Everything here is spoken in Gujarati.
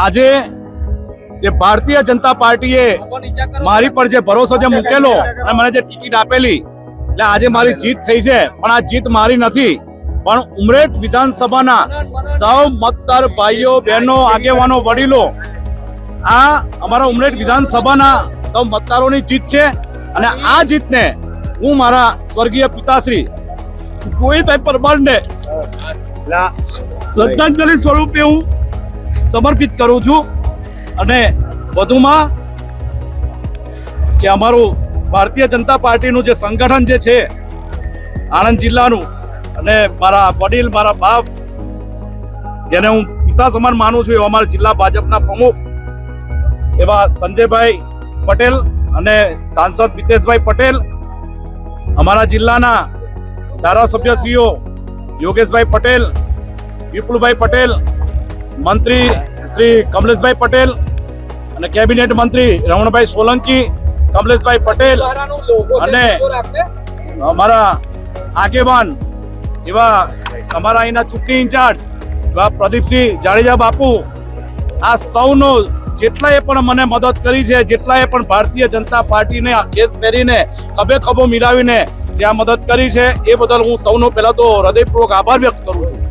આજે જે ભારતીય જનતા પાર્ટીએ મારી પર જે ભરોસો જે મૂકેલો અને મને જે ટિકિટ આપેલી, એટલે આજે મારી જીત થઈ છે. પણ આ જીત મારી નથી, પણ ઉમરેઠ વિધાનસભાના સૌ મતદાર ભાઈઓ બહેનો આગેવાનો વડીલો, આ અમારા ઉમરેઠ વિધાનસભાના સૌ મતદારોની જીત છે. અને આ જીતને હું મારા સ્વર્ગીય પિતાશ્રી ગોવિંદભાઈ પરમારને શ્રદ્ધાંજલિ સ્વરૂપે હું સમર્પિત કરું છું. અને વધુમાં કે અમારું ભારતીય જનતા પાર્ટીનું જે સંગઠન જે છે આણંદ જિલ્લાનું, અને મારા વડીલ, મારા બાપ, જેને હું પિતા સમાન માનું છું, એવા અમારા જિલ્લા ભાજપના પ્રમુખ એવા સંજયભાઈ પટેલ અને સાંસદ મિતેશભાઈ પટેલ, અમારા જિલ્લાના ધારાસભ્યશ્રીઓ યોગેશભાઈ પટેલ, વિપુલભાઈ પટેલ, મંત્રી શ્રી કમલેશભાઈ પટેલ અને કેબિનેટ મંત્રી રમણભાઈ સોલંકી, કમલેશભાઈ પટેલ અને અમારા આગેવાન એવા અમારા અહીંના ચૂંટણી ઇન્ચાર્જ એવા પ્રદીપસિંહ જાડેજા બાપુ, આ સૌનો જેટલાએ પણ મને મદદ કરી છે, જેટલાએ પણ ભારતીય જનતા પાર્ટીને કેસ પહેરીને ખભે ખભો મિલાવીને ત્યાં મદદ કરી છે, એ બદલ હું સૌનો પહેલા તો હૃદયપૂર્વક આભાર વ્યક્ત કરું છું.